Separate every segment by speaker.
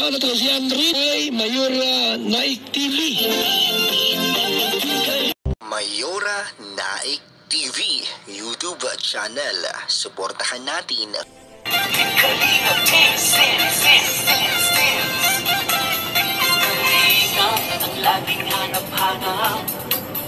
Speaker 1: Ako na to si Andre Mayora Naik TV.
Speaker 2: Mayora Naik TV YouTube channel. Suportahan natin.
Speaker 3: Kalingap ang laging hanap-hanap,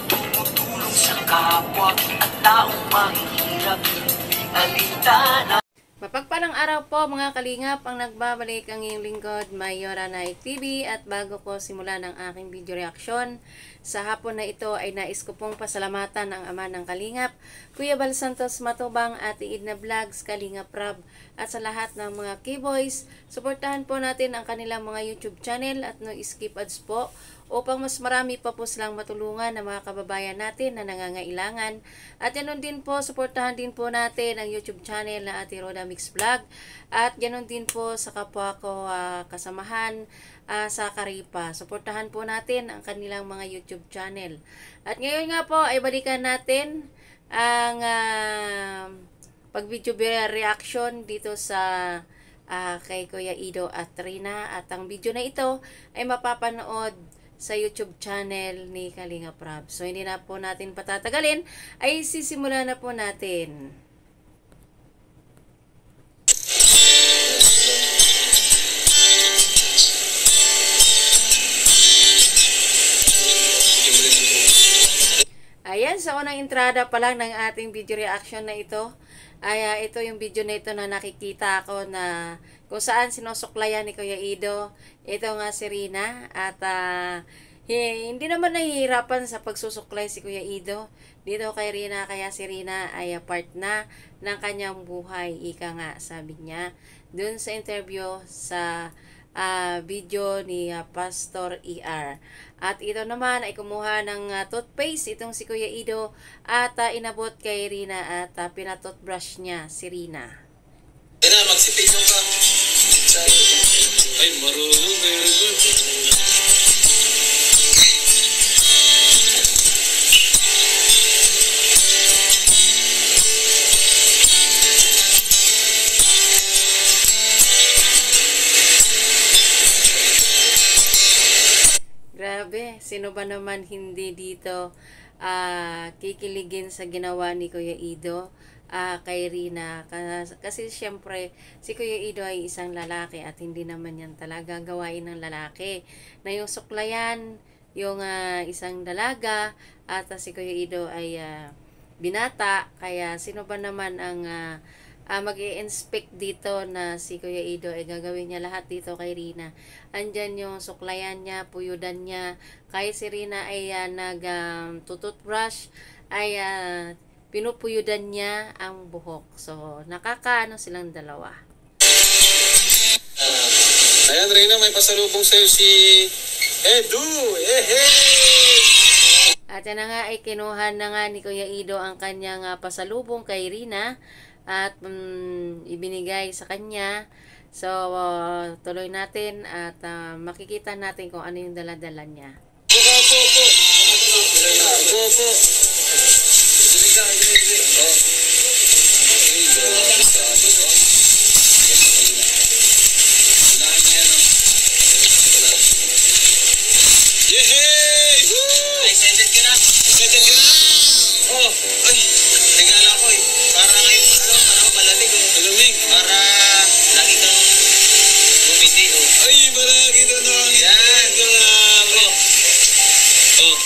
Speaker 3: tumutulong sa kapwa at taong mahihirap, di alintana.
Speaker 4: Mapagpalang araw po mga kalingap, ang nagbabalik ang iyong lingkod, Mayora Naik TV. At bago ko simulan ang aking video reaction, sa hapon na ito ay nais ko pong pasalamatan ang ama ng kalingap, Kuya Bal Santos Matubang, Ate Edna Vlogs, Kalingap Rab, at sa lahat ng mga K-Boys. Suportahan po natin ang kanilang mga YouTube channel at no skip ads po, upang mas marami pa po silang matulungan ng mga kababayan natin na nangangailangan. At ganoon din po, suportahan din po natin ang YouTube channel na Ate Roda Mix Vlog. At ganoon din po sa kapwa ko kasamahan sa Karipa. Suportahan po natin ang kanilang mga YouTube channel. At ngayon nga po ay balikan natin ang pag-video reaction dito sa kay Kuya Ido at Rina. At ang video na ito ay mapapanood sa YouTube channel ni Kalingap Rab. So hindi na po natin patatagalin, ay sisimula na po natin. Ayan, sa unang entrada pa lang ng ating video reaction na ito, ay ito yung video na ito na nakikita ako na kung saan sinusuklayan ni Kuya Ido. Ito nga si Rina, at hindi naman nahihirapan sa pagsusuklay si Kuya Ido dito kay Rina, kaya si Rina ay part na ng kanyang buhay, ika nga sabi niya dun sa interview sa video ni Pastor ER. At ito naman ay kumuha ng toothpaste itong si Kuya Ido at inabot kay Rina at pinatoothbrush niya si Rina.
Speaker 5: Rina, magsipilong ka. Ay, marunong. Very good.
Speaker 4: Grabe, sino ba naman hindi dito kikiligin sa ginawa ni Kuya Ido kay Rina? Kasi syempre si Kuya Ido ay isang lalaki at hindi naman yan talaga gawain ng lalaki na yung suklayan yung isang dalaga, at si Kuya Ido ay binata. Kaya sino ba naman ang mag-i-inspect dito na si Kuya Ido ay gagawin niya lahat dito kay Rina. Andyan yung suklayan niya, puyudan niya. Kaya si Rina ay tututbrush, ay pinupuyudan niya ang buhok. So, nakakaano silang dalawa.
Speaker 5: Ayan, Rina, may pasalubong sa'yo si Edu.
Speaker 4: At yan na nga ay kinuha na nga ni Kuya Ido ang kanyang pasalubong kay Rina at ibinigay sa kanya. So tuloy natin at makikita natin kung ano yung dala-dala niya.
Speaker 5: Opo. Excited ka na? Oh, ay, regala ko eh. Para ngayon, parang malamig oh. Malamig? Para lagi kang bumiti oh. Ay, malagi na nakangiti. Yan. Oh.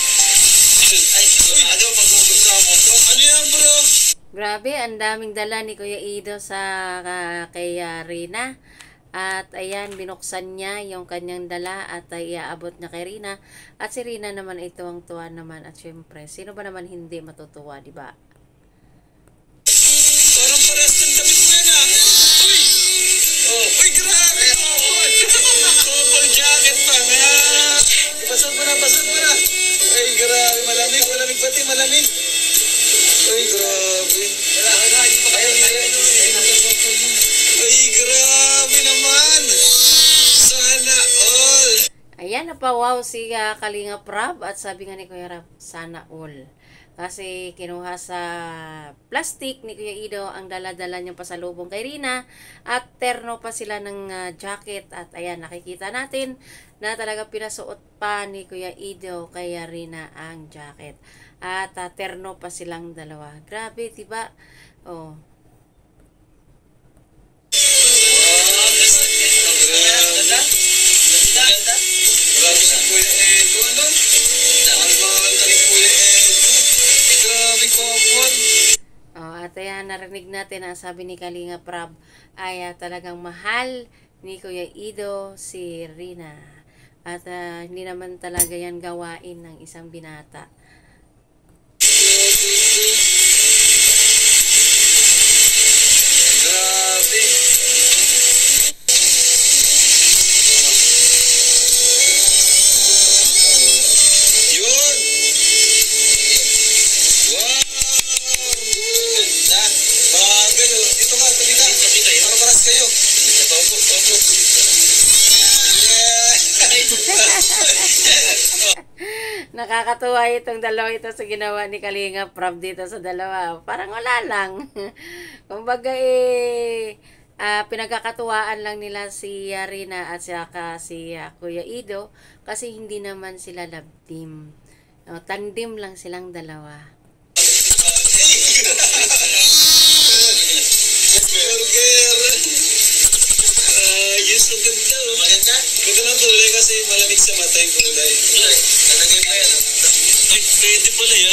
Speaker 5: Ay, sigurado, mag-ugusto mo to. Ano yan bro?
Speaker 4: Grabe, ang daming dala ni Kuya Ido sa kay Rina. At ayan, binuksan niya yung kanyang dala at iaabot niya kay Rina. At si Rina naman ay tuwang-tuwa naman. At syempre, sino ba naman hindi matutuwa, di ba?
Speaker 5: Parang pares ng damit mo yan ah. Uy! Oh, uy, grabe! Couple jacket pa nga! Pasok mo na! Ay, grabe, malamig pati, malamig. Ay, grabe. Ay, grabe naman! Sana all!
Speaker 4: Ayan, napawaw si Kalingap Rab at sabi nga ni Kuya Rab, sana all. Kasi kinuha sa plastic ni Kuya Ido ang dala-dala niyang pasalubong kay Rina at terno pa sila ng jacket at ayan nakikita natin na talaga pinasuot pa ni Kuya Ido kay Rina ang jacket at terno pa silang dalawa. Grabe, diba? Oh.
Speaker 5: Grabe si Kuya Edo, ano? Ang ganda ni Kuya Edo. Grabe ko po.
Speaker 4: Oh, at ayan, narinig natin ang sabi ni Kalinga Prab ay talagang mahal ni Kuya Ido si Rina. At hindi naman talaga yan gawain ng isang binata.
Speaker 5: Grabe. Yun. Wow. Ganda. Grabe. Dito ka, tabi ka. Para paras kayo. Opo, opo.
Speaker 4: Nakakatuwa itong dalawa ito sa ginawa ni Kalinga Prab dito sa dalawa. Parang wala lang. Kumbaga pinagkakatuwaan lang nila si Rina at saka si Kuya Ido kasi hindi naman sila love team. Tandem lang silang dalawa.
Speaker 5: Burger. Yes, ang ganda. Maganda? Ganda ng kulay kasi malamig sa mata yung kulay. Talagay pa yan. Ay, pwede pala yan.